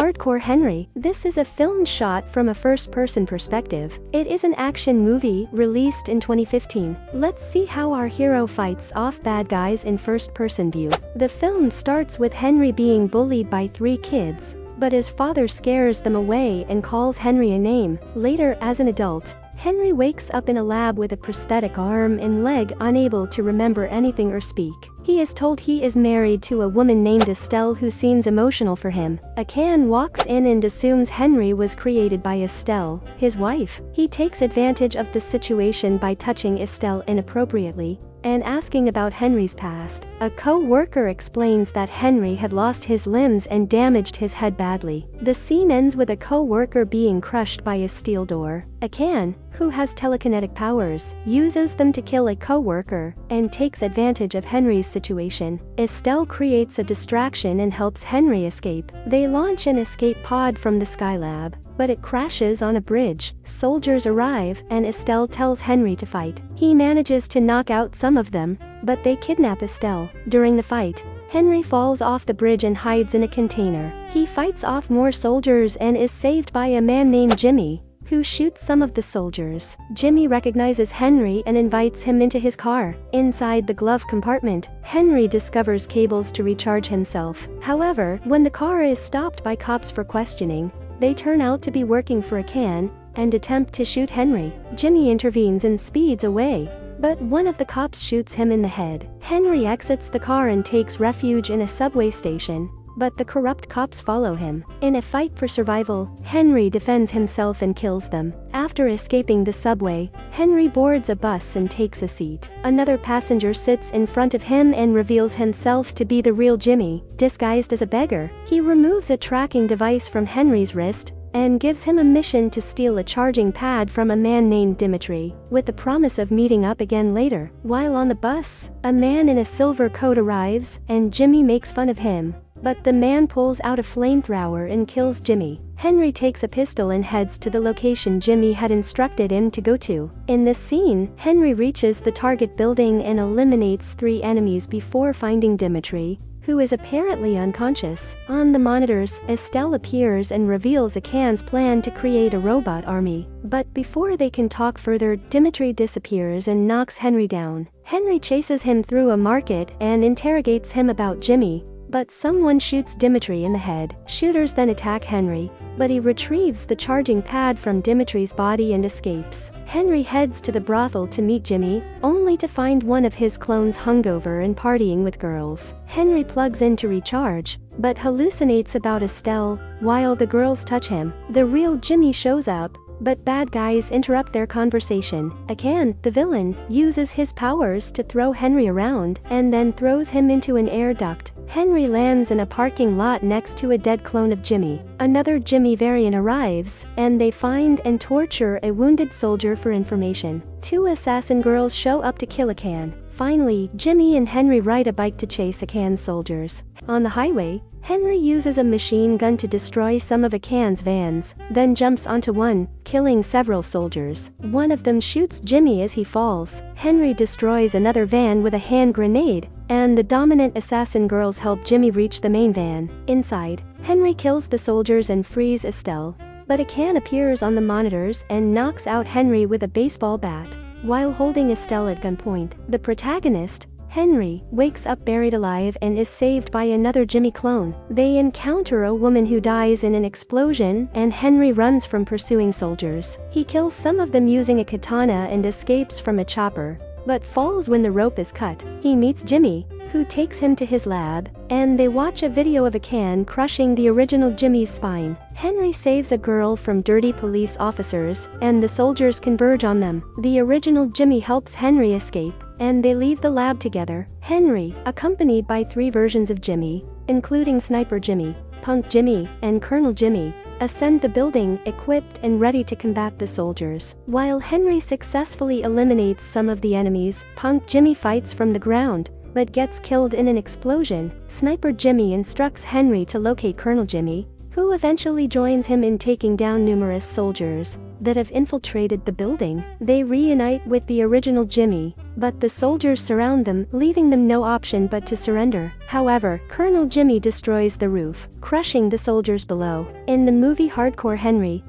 Hardcore Henry. This is a film shot from a first-person perspective. It is an action movie released in 2015. Let's see how our hero fights off bad guys in first-person view. The film starts with Henry being bullied by 3 kids, but his father scares them away and calls Henry a name. Later, as an adult, Henry wakes up in a lab with a prosthetic arm and leg, unable to remember anything or speak. He is told he is married to a woman named Estelle who seems emotional for him. Aghan walks in and assumes Henry was created by Estelle, his wife. He takes advantage of the situation by touching Estelle inappropriately and asking about Henry's past. A co-worker explains that Henry had lost his limbs and damaged his head badly. The scene ends with a co-worker being crushed by a steel door. Aghan, who has telekinetic powers, uses them to kill a co-worker and takes advantage of Henry's situation. Estelle creates a distraction and helps Henry escape. They launch an escape pod from the Skylab, but it crashes on a bridge. Soldiers arrive, and Estelle tells Henry to fight. He manages to knock out some of them, but they kidnap Estelle. During the fight, Henry falls off the bridge and hides in a container. He fights off more soldiers and is saved by a man named Jimmy, who shoots some of the soldiers. Jimmy recognizes Henry and invites him into his car. Inside the glove compartment, Henry discovers cables to recharge himself. However, when the car is stopped by cops for questioning, they turn out to be working for Aghan and attempt to shoot Henry. Jimmy intervenes and speeds away, but one of the cops shoots him in the head. Henry exits the car and takes refuge in a subway station, but the corrupt cops follow him. In a fight for survival, Henry defends himself and kills them. After escaping the subway, Henry boards a bus and takes a seat. Another passenger sits in front of him and reveals himself to be the real Jimmy, disguised as a beggar. He removes a tracking device from Henry's wrist and gives him a mission to steal a charging pad from a man named Dimitri, with the promise of meeting up again later. While on the bus, a man in a silver coat arrives, and Jimmy makes fun of him, but the man pulls out a flamethrower and kills Jimmy. Henry takes a pistol and heads to the location Jimmy had instructed him to go to. In this scene, Henry reaches the target building and eliminates 3 enemies before finding Dimitri, who is apparently unconscious. On the monitors, Estelle appears and reveals Aghan's plan to create a robot army. But before they can talk further, Dimitri disappears and knocks Henry down. Henry chases him through a market and interrogates him about Jimmy, but someone shoots Dimitri in the head. Shooters then attack Henry, but he retrieves the charging pad from Dimitri's body and escapes. Henry heads to the brothel to meet Jimmy, only to find one of his clones hungover and partying with girls. Henry plugs in to recharge, but hallucinates about Estelle while the girls touch him. The real Jimmy shows up, but bad guys interrupt their conversation. Aghan, the villain, uses his powers to throw Henry around and then throws him into an air duct. Henry lands in a parking lot next to a dead clone of Jimmy. Another Jimmy variant arrives, and they find and torture a wounded soldier for information. 2 assassin girls show up to kill Aghan. Finally, Jimmy and Henry ride a bike to chase Aghan's soldiers. On the highway, Henry uses a machine gun to destroy some of Aghan's vans, then jumps onto one, killing several soldiers. One of them shoots Jimmy as he falls. Henry destroys another van with a hand grenade, and the dominant assassin girls help Jimmy reach the main van. Inside, Henry kills the soldiers and frees Estelle, but Aghan appears on the monitors and knocks out Henry with a baseball bat while holding Estelle at gunpoint. The protagonist, Henry, wakes up buried alive and is saved by another Jimmy clone. They encounter a woman who dies in an explosion, and Henry runs from pursuing soldiers. He kills some of them using a katana and escapes from a chopper, but falls when the rope is cut. He meets Jimmy, who takes him to his lab, and they watch a video of Aghan crushing the original Jimmy's spine. Henry saves a girl from dirty police officers, and the soldiers converge on them. The original Jimmy helps Henry escape, and they leave the lab together. Henry, accompanied by 3 versions of Jimmy, including Sniper Jimmy, Punk Jimmy, and Colonel Jimmy, ascend the building, equipped and ready to combat the soldiers. While Henry successfully eliminates some of the enemies, Punk Jimmy fights from the ground, but gets killed in an explosion. Sniper Jimmy instructs Henry to locate Colonel Jimmy, who eventually joins him in taking down numerous soldiers that have infiltrated the building. They reunite with the original Jimmy, but the soldiers surround them, leaving them no option but to surrender. However, Colonel Jimmy destroys the roof, crushing the soldiers below. In the movie Hardcore Henry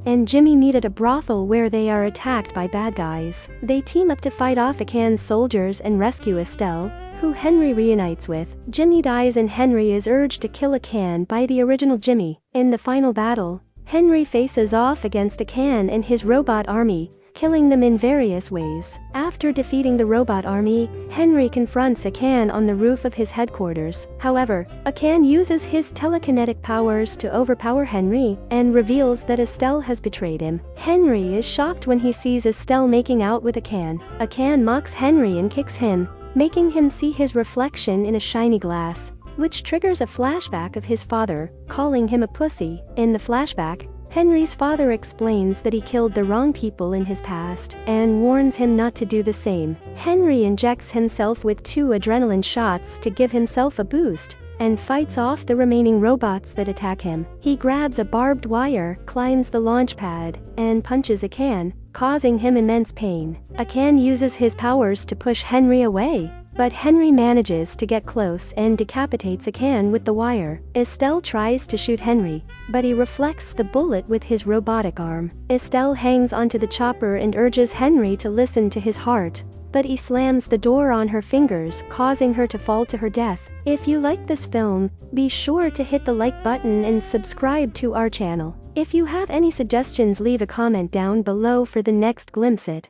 and Jimmy meet at a brothel where they are attacked by bad guys. They team up to fight off Aghan's soldiers and rescue Estelle, who Henry reunites with. Jimmy dies and Henry is urged to kill Aghan by the original Jimmy. In the final battle, Henry faces off against Aghan and his robot army, killing them in various ways. After defeating the robot army, Henry confronts Aghan on the roof of his headquarters. However, Aghan uses his telekinetic powers to overpower Henry and reveals that Estelle has betrayed him. Henry is shocked when he sees Estelle making out with Aghan. Aghan mocks Henry and kicks him, making him see his reflection in a shiny glass, which triggers a flashback of his father, calling him a pussy. In the flashback, Henry's father explains that he killed the wrong people in his past and warns him not to do the same. Henry injects himself with 2 adrenaline shots to give himself a boost and fights off the remaining robots that attack him. He grabs a barbed wire, climbs the launch pad, and punches Aghan, causing him immense pain. Aghan uses his powers to push Henry away, but Henry manages to get close and decapitates Aghan with the wire. Estelle tries to shoot Henry, but he reflects the bullet with his robotic arm. Estelle hangs onto the chopper and urges Henry to listen to his heart, but he slams the door on her fingers, causing her to fall to her death. If you like this film, be sure to hit the like button and subscribe to our channel. If you have any suggestions, leave a comment down below for the next glimpse it.